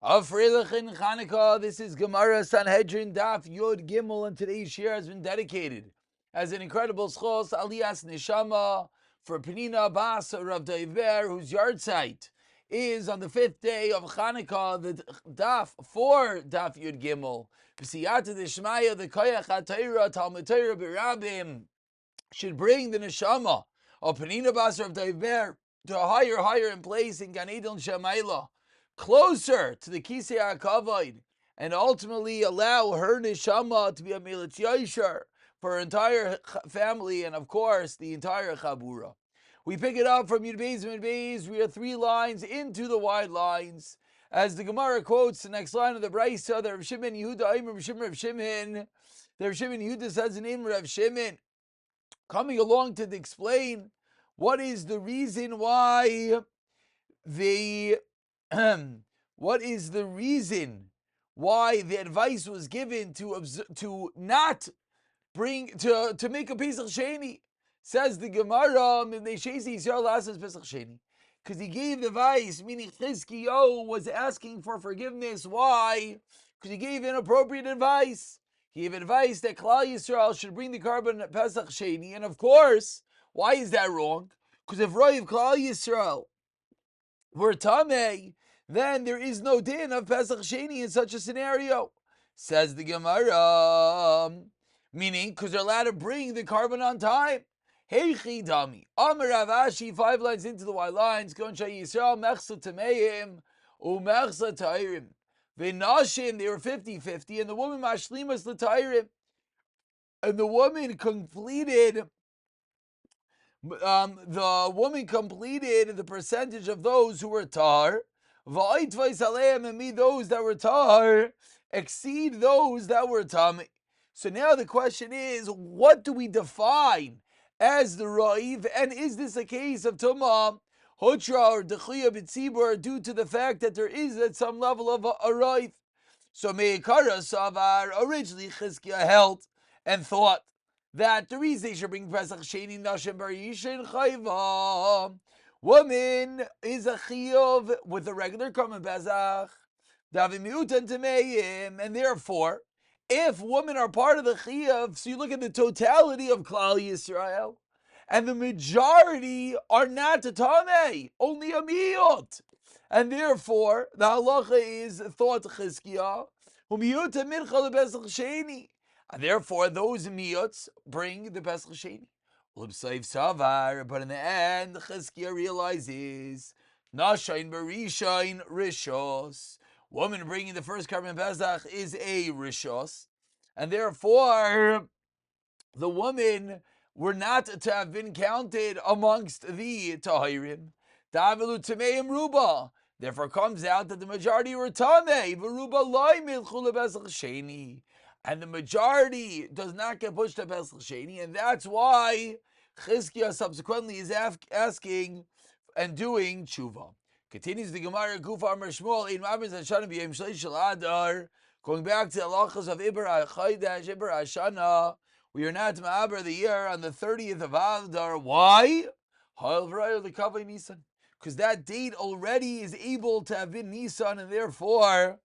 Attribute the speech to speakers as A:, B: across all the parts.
A: Afreilich in Chanukah. This is Gemara Sanhedrin Daf Yod Gimel, and today's share has been dedicated as an incredible schos Aliyas Neshama for Peniina Bas Rav Daiver, whose yard site is on the 5th day of Chanukah, the Daf for Daf Yod Gimel. V'siyata Deshmaya, the Koyach HaTorah Talmud Torah B'Rabim should bring the Neshama of Peniina Bas Rav Daiver to a higher in place in Gan Eden Shemaila, closer to the Kisei HaKavod, and ultimately allow her neshama to be a Milat Yashar for her entire family and, of course, the entire Chabura. We pick it up from Yud Beis and Yud Beis. We are 3 lines into the wide lines. As the Gemara quotes the next line of the Brisa, the Rav Shimon Yehuda, Rav Shimon, the Rav Shimon Yehuda says the name Rav Shimon, coming along to explain what is the reason why the what is the reason why the advice was given to not bring to make a Pesach Sheni. Says the Gemara, because he gave the advice, meaning Chizkiyo was asking for forgiveness. Why? Because he gave inappropriate advice. He gave advice that Klal Yisrael should bring the carbon Pesach Sheni, and of course, why is that wrong? Because if Roiv Klal Yisrael were Tameh, then there is no din of Pesach Sheni in such a scenario. Says the Gemara, meaning because they're allowed to bring the carbon on time. Heichi dami. Amar Rav Ashi, 5 lines into the white lines. Kon Shai Yisrael mechsa tameim umechsa tairim. V'nashim, they were 50-50, and the woman mashlimas l'tairim. And the woman completed the percentage of those who were tar, and made those that were tar exceed those that were tamei. So now the question is, what do we define as the roiv, and is this a case of tumah, hotra, or dechuya b'tzibur, due to the fact that there is at some level of a roiv? So meikara savar, originally Chizkiah held and thought that the reason they should bring Pesach Sheni Nashim Bar Yishin Chayva, woman is a chiyuv with a regular Korban Pesach, Davim Miutan Tameim, and therefore, if women are part of the chiyuv, so you look at the totality of Klal Yisrael, and the majority are not Tamei, only a miut. And therefore, the halacha is thought Chizkiah, Umiuta Mincha Pesach Sheni. And therefore, those miuts bring the Pesach Sheni. But in the end, Chizkiah realizes, Nashain Barishain Rishos. Woman bringing the first carbon Pesach is a Rishos. And therefore, the women were not to have been counted amongst the Tahirim. Davilu Tameim Ruba. Therefore, comes out that the majority were Tamei. V'Ruba Loi Milchul Pesach Sheni. And the majority does not get pushed to Pesach Sheni, and that's why Chizkiah subsequently is asking and doing tshuva. Continues the Gemara, Gufa Amar Shmuel, Ein Mavers Hashanah B'Yom Shleish Shel Adar, going back to the halachas of Iber HaChodesh, Iber HaShana. We are not Ma'aber the year on the 30th of Adar. Why? Because that date already is able to have been Nisan, and therefore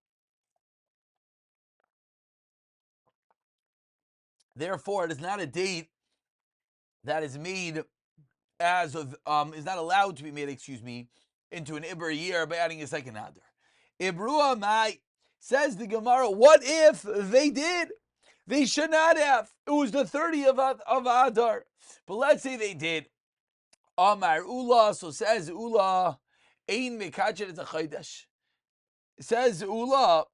A: it is not a date that is made as of is not allowed to be made, into an Iber year by adding a second Adar. Ibrua Mai, says the Gemara, what if they did? They should not have. It was the 30th of Adar. But let's say they did. Amar Ula, so says Ula, Ein Mekachet et HaChodesh. Says Ula,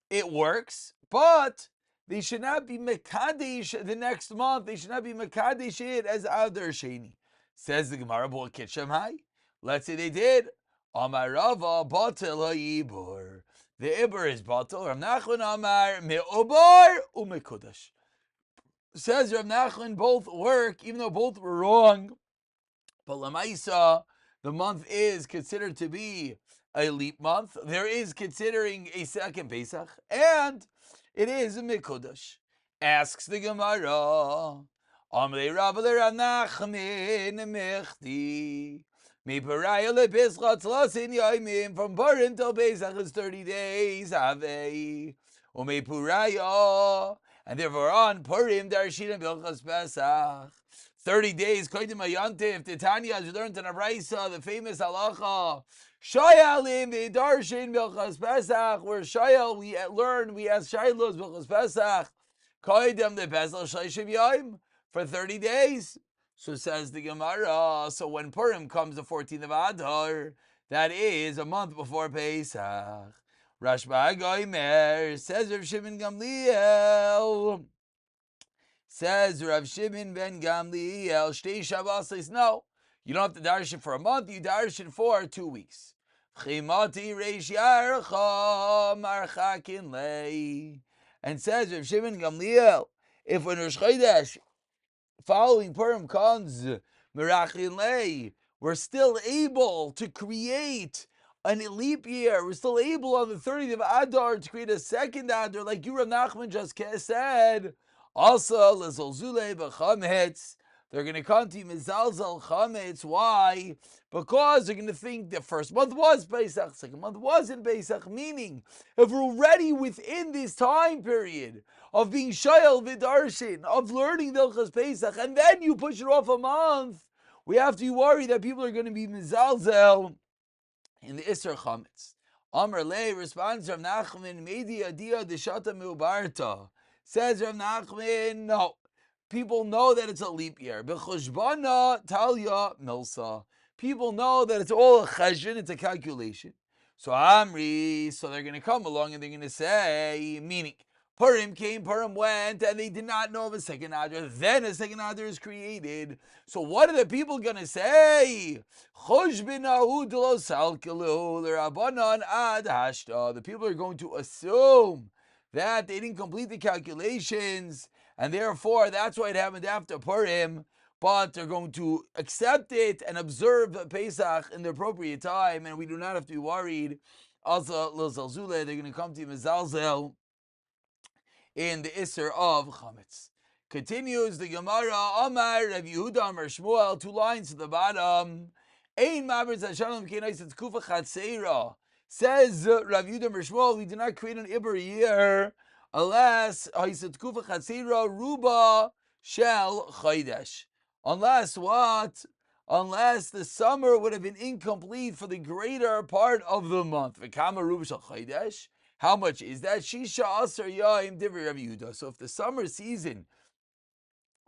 A: it works, but they should not be Mekadesh the next month. They should not be Mekadesh it as Adar Sheni. Says the Gemara, let's say they did. Amar Rava, Batel HaYibur. The Ibur is Batel. Rav Nachman Amar, Me'obar u'Mekudash. Says Rav Nachman, both work, even though both were wrong. But Lamaisa, the month is considered to be a leap month. There is considering a second Pesach, and it is a Mekudash. Asks the Gemara, Amrei Rav Nachman Mechti. From Purim till Pesach is 30 days. And therefore on Purim, Darshin Bilchas Pesach. 30 days, Koidim Ayantiv, Titania has learned in Abraisa, the famous halacha. Shayalim Darshin Bilchas Pesach, where Shayal we ask Shailos Bilchas Pesach. Koidim the Pesach Shleishim Yom for 30 days. So says the Gemara, so when Purim comes the 14th of Adar, that is a month before Pesach. Rashba Goimer, says Rav Shimon Gamliel. Says Rav Shimon ben Gamliel, Shtei Shabbos says, no, you don't have to darshan for a month, you darshan for 2 weeks. Chimati Reish Yarcha Marchakin Lei. And says Rav Shimon Gamliel, if when Rosh Chodesh following Purim comes Merachin Lei, we're still able to create an leap year. We're still able on the 30th of Adar to create a second Adar, like you Rav Nachman just said. Also, Lezolzule b'chametz. They're going to come to you mizalzel chametz. Why? Because they're going to think the first month was Pesach, second month wasn't Pesach. Meaning, if we're already within this time period of being shayel v'darshin, of learning Hilchos Pesach, and then you push it off a month, we have to be worried that people are going to be mizalzel in the Isser chametz. Amar Lei responds Rav Nachman, Medi Adia Deshata Meubarta. Says Rav Nachman, no. People know that it's a leap year. B'choshbana Talya Milsa. People know that it's all a cheshbon, it's a calculation. So Amri, so they're going to come along and they're going to say, meaning, Purim came, Purim went, and they did not know of a second Adar. Then a second Adar is created. So what are the people going to say? The people are going to assume that they didn't complete the calculations, and therefore that's why it happened after Purim, but they're going to accept it and observe Pesach in the appropriate time, and we do not have to be worried. Also, they're going to come to Mizalzel in the Isser of Chametz. Continues the Gemara, Amar Rav Yehuda Amar Shmuel, 2 lines to the bottom. Ein Mabritz Hashanam Kenais It's Kufa Chatzeira. Says Rav Yehuda Amar Shmuel, we do not create an Iber year unless Haiset Kufa Chatzeira Ruba Shel Chaydesh. Unless what? Unless the summer would have been incomplete for the greater part of the month. V'kama Ruba Shel Chaydesh. How much is that? Shisha Asar Yaim Divri Rav Yehuda. So if the summer season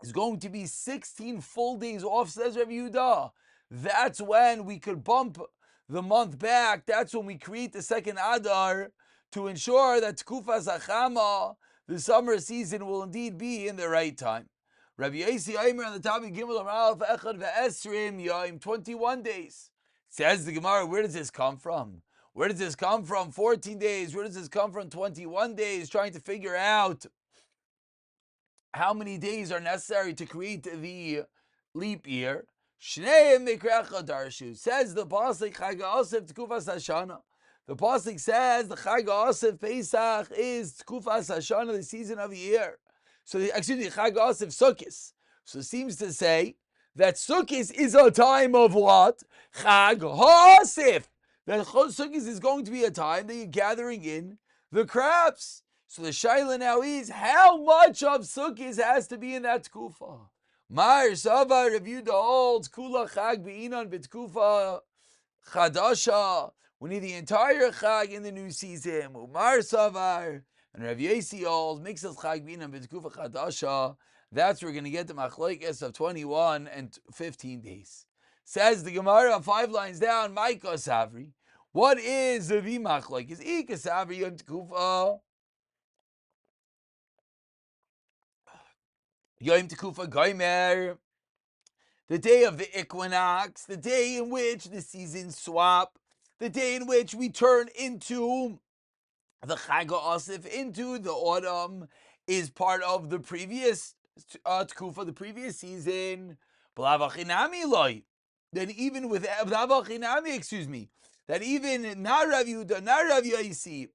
A: is going to be 16 full days off, says Rav Yehuda, that's when we could bump the month back. That's when we create the second Adar to ensure that Tkufa Zachama, the summer season, will indeed be in the right time. Rabbi Yossi Aimer on the top of Gimel Amalf Echad Ve'esrim Yaim, 21 days. Says the Gemara, where does this come from? Where does this come from? 14 days. Where does this come from? 21 days. Trying to figure out how many days are necessary to create the leap year. Shneim Mikrecha Darshu. Says the Pasuk Chag HaAsif Tkufas Hashana. The Pasuk says the Chag HaAsif Pesach is Tkufas Hashana, the season of the year. So, excuse me, Chag HaAsif Sukkis. So it seems to say that Sukkis is a time of what? Chag HaAsif. That Sukkot is going to be a time that you're gathering in the crops. So the shaila now is, how much of Sukkot has to be in that tkufa? Mar Sava reviewed the old Kula Chag Be'inon B'tkufa Chadasha. We need the entire Chag in the new season. Mar Savar and Rav Yossi old mixes Chag Be'inon B'tkufa Chadasha. That's where we're going to get the machlokes of 21 and 15 days. Says the Gemara 5 lines down, Maika Savri. What is the machlokes? Is Ika Savri Yom Tekufa? Yom Tekufa Goimer. The day of the equinox, the day in which the seasons swap, the day in which we turn into the Chag HaAsif, into the autumn, is part of the previous Tekufa, the previous season. B'lavachinami loy. Then even with B'lavachinami, excuse me, that even not Rav Yehuda, not Rav Yossi,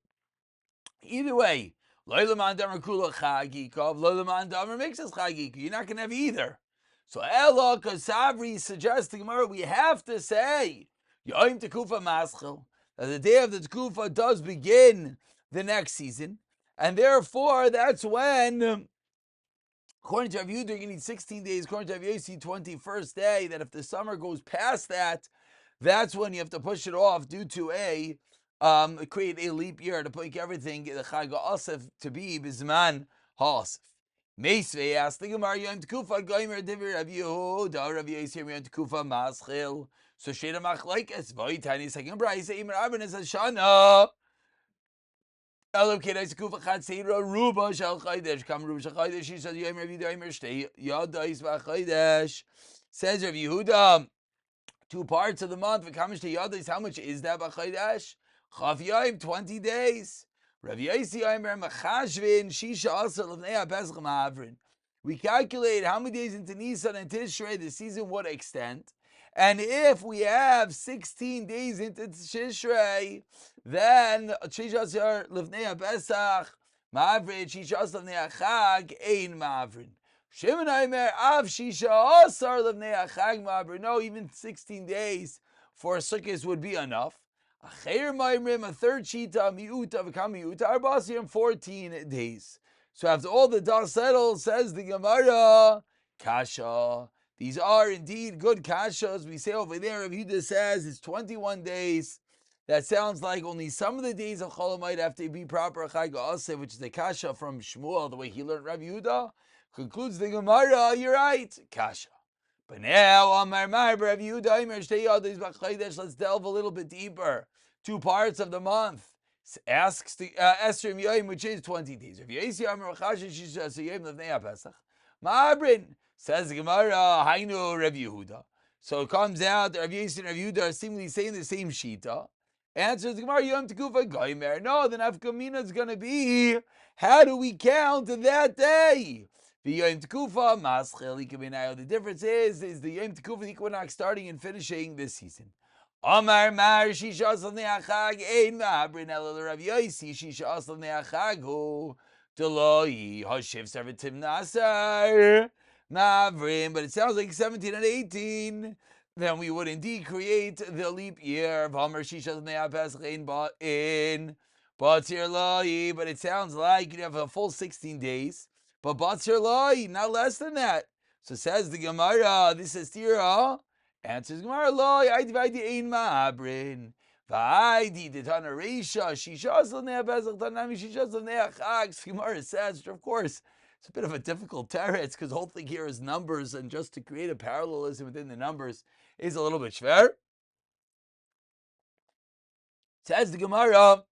A: either way, loy l'man damer kula chagikov, loy l'man damer makes us chagikov. You're not going to have either. So Ella Kasavri suggests to Gemara we have to say Yom Tekufa Maschil, that the day of the Tekufa does begin the next season, and therefore that's when, according to Rav Yehuda, you're going to need 16 days. According to Rav Yossi, 21st day. That if the summer goes past that, that's when you have to push it off due to create a leap year to make everything the Chag Asif to be Bizman Ha'asif. Meisvei asked the Gemara Yom Tekufa Goimer Divir Rav Yehuda Rav Yossi Yom Tekufa Maschil. So Sheda Machlekes Vaytani second Brayse Imer Abin is Shana. Elam Kedai Tekufa Chatzira Ruba Shal Chaydesh Kam Ruba Shal Chaydesh. She said Yom Rav Yehuda Imer Shtei Yadais VaChaydesh. Says Rav Yehuda, 2 parts of the month. V'kamish to Yadais. How much is that b'Chaydesh? Chav Yom 20 days. Rav Yossi Omer Machashvin Shisha Asar L'vnei HaPesach Ma'avrin. We calculate how many days into Nisan and Tishrei the season would extend, and if we have 16 days into Tishrei, then Shisha Asar L'vnei HaPesach Ma'avrin Shisha Asar L'vnei HaChag Ein Ma'avrin. Shimon Omer Av Shisha Asar L'vnei HaChag Ma'avrin. No, even 16 days for Sukkot would be enough. A third shita miuta v'kam miuta arbasiyim 14 days. So after all the dust settles, says the Gemara, kasha. These are indeed good kashas. We say over there, Rav Yehuda says it's 21 days. That sounds like only some of the days of Chol might have to be proper Chag Aseh, which is the kasha from Shmuel, the way he learned Rav Yehuda. Concludes the Gemara, you're right, kasha. But now, let's delve a little bit deeper. 2 parts of the month. Asks the Esrim Yom, which is 20 days. Ma'abrin, says the Gemara, Hainu Rav Yehuda. So it comes out that Rav Yossi and Rav Yehuda are seemingly saying the same shita. Answers the Gemara, Yom Tekufa Goimer. No, the Nafkamina is going to be, how do we count that day? The Yom Tekufa Maschil Ikabenayo. The difference is the Yom Tekufa equinox starting and finishing this season. Amar Mar Shisha Asal Neachag Ein Ma'abrin Ela Rav Yossi Shisha Asal Neachagu Deloi Hashiv Servatim Nasar Ma'avrim. But it sounds like 17 and 18. Then we would indeed create the leap year of Amar Shisha Asal Neachag Ein Ba'in Batzir Loi. But it sounds like you have a full 16 days. But Batzir Loi, not less than that. So says the Gemara, this is Tira. Answers Gemara, Loi, I divide the Ein Ma'abrin. V'aidi, the Tana Reisha, Shisha Zalnei HaBezach, Tanami Shisha Zalnei HaChag. Gemara says, which of course, it's a bit of a difficult teretz, because the whole thing here is numbers, and just to create a parallelism within the numbers is a little bit schwer. Says the Gemara,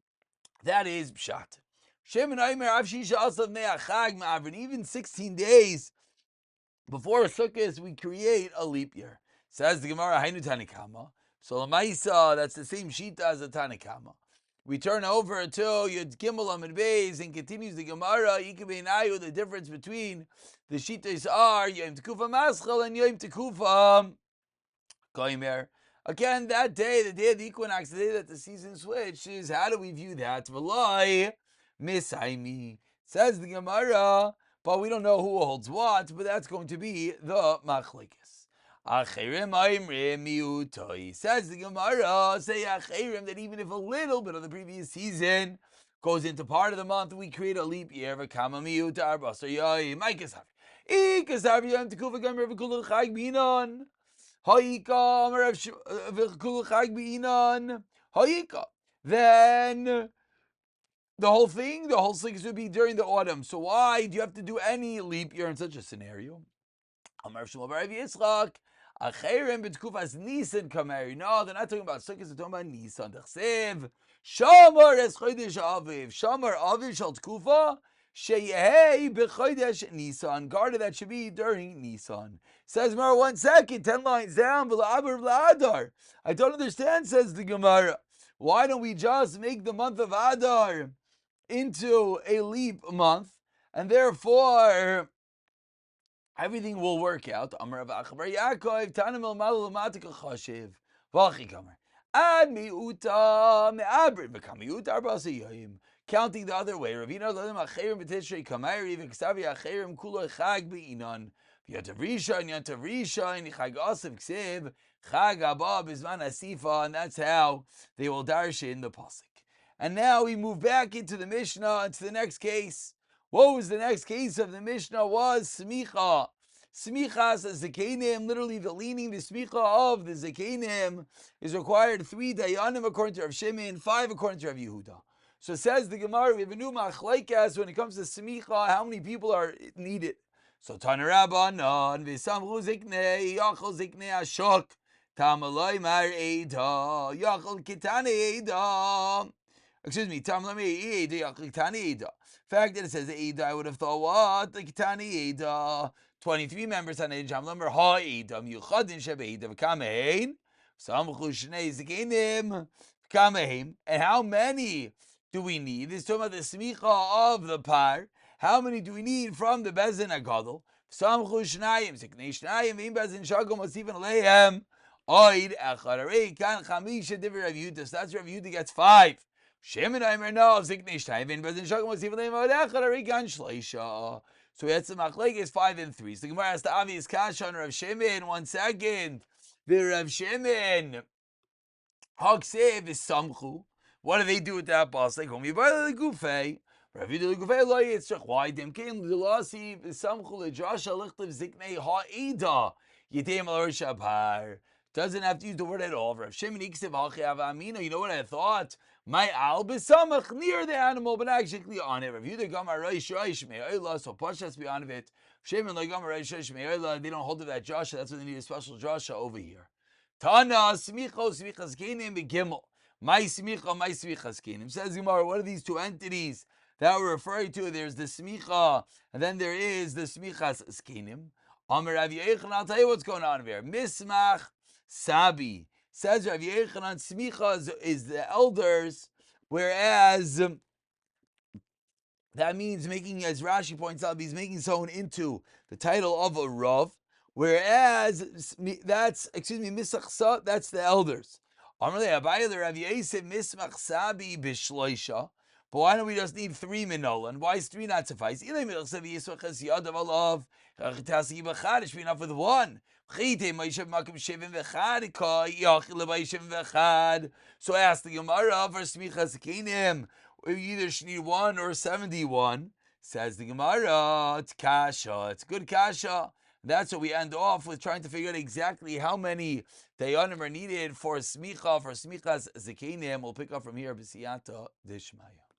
A: that is Pshat. Shem and Omer, Av Shisha Zalnei HaChag Ma'abrin, even 16 days before Sukkot, we create a leap year. Says the Gemara, Hainu Tanakama. So Lamaisa, that's the same shita as the Tanakama. We turn over to Yud Gimel Amid Beis and continues the Gemara. Yikabeinayu, the difference between the shitas are Yom Tekufa Maschil and Yom Tekufa Goimer. Again, that day, the day of the equinox, the day that the season switches, how do we view that? V'loi Misaimi. Says the Gemara, but we don't know who holds what, but that's going to be the Machlekes. Achirim Aimrim Miutoi. Says the Gemara, say Achirim, that even if a little bit of the previous season goes into part of the month, we create a leap year. V'kama Miuta Arbasar Yoi. Ma'ikasav. Ikasav Yom Tekufa Gomer V'kulu Chag B'inon. Ha'ika V'kulu Chag B'inon. Ha'ika. Then the whole thing would be during the autumn. So why do you have to do any leap year in such a scenario? Amar Shmuel bar Rav Yitzchak, Acherim b'tkufas Nisan kameri. No, they're not talking about Sukkot, they're talking about Nisan. D'chsev, Shamar es chodesh Aviv. Shamar Aviv shal tkufa, sheyehei b'chodesh Nisan. Guarded that should be during Nisan. Says Gemara, 1 second, 10 lines down, v'la'abar v'la'adar. I don't understand, says the Gemara. Why don't we just make the month of Adar into a leap month, and therefore everything will work out. Amar Achabar Yaakov, Tanim el Malu Lamatika Chashiv, Vachi Kamer. Ad miuta me'abrin, v'kam miuta arbasa yoyim. Counting the other way. Ravina Ladim Acherim b'tishrei Kamer, v'ksavi Acherim kulo chag be'inon. Yontav Rishon, Chag Asav Ksiv, Chag Haba Bizman Asifa, and that's how they will darshan the pasuk. And now we move back into the Mishnah, into the next case. What was the next case of the Mishnah? Was Smicha. Smichas Zakenim, literally the leaning, the Smicha of the Zakenim is required 3 Dayanim according to Rav Shimon, 5 according to Rav Yehuda. So says the Gemara, we have a new machlaikas when it comes to Smicha, how many people are needed. So Tana Rabbanan, V'samchu Ziknei, Yachol Ziknei Ashok, Tamaloi Mar Eida, Yachol Kitane Eida. Excuse me, Tamaloi Eida, Yachol Kitane Eida. Fact that it says Eida, I would have thought, what? The Kitane Eida. 23 members on Eida, number Ha Eida, Yuchadin Sheb Eida, V'kamein, Samchu Shnei Zikinim, V'kamein. And how many do we need? This is talking about the Smicha of the Par. How many do we need from the Bezin Agadol? Samchu Shnayim, Ziknei Shnayim, V'im Bezin Shagom, Osifan Aleihem, Oid Echad, Arei Kan Chamisha Divrei Rav Yehuda. So that's Rav Yehuda gets 5. Shimon Aimer no, Ziknei Shnayim, V'im Bezin Shagom, Osifan Aleihem, Oid Echad, Arei Kan Shleisha. So we had some machlekes 5 and 3. So the Gemara has the obvious kasha on Rav Shimon. 1 second. The Rav Shimon Haksev is samchu. What do they do with that boss? Like home the gufay. Rav Yehuda gufay lo yitzchach. Why dem kein lilasi samchu ledrasha lichtav ziknei ha'ida yitem al shabhar. Doesn't have to use the word at all. Rav Shimon iksev hachav amina. You know what I thought? My al besamach near the animal, but actually on it. Rav Yehuda gamar reish me'olah, so pashas be on it. Shimon like gamar reish me'olah. They don't hold of that drasha. That's why they need a special drasha over here. Tana smichas kenim begimel. My smichas kenim. Says Gemara, what are these two entities that we're referring to? There's the smicha, and then there is the smichas kenim. Amar Rav Yechanan, I'll tell you what's going on here. Mismach sabi. Says Rav Yechanan, smicha is the elders, whereas that means making, as Rashi points out, he's making someone into the title of a Rav, whereas that's, misachsa, that's the elders. Amarle Abaye Rav Yosef mismach sabi b'shloisha. But why don't we just need 3 minolan? Why is 3 not suffice? Should be enough with 1. So ask the Gemara for smichas kenim. We either should need 1 or 71. Says the Gemara, it's kasha. It's good kasha. That's what we end off with, trying to figure out exactly how many dayanim are needed for smicha, for smichas zekenim. We'll pick up from here, b'siyata dishmaya.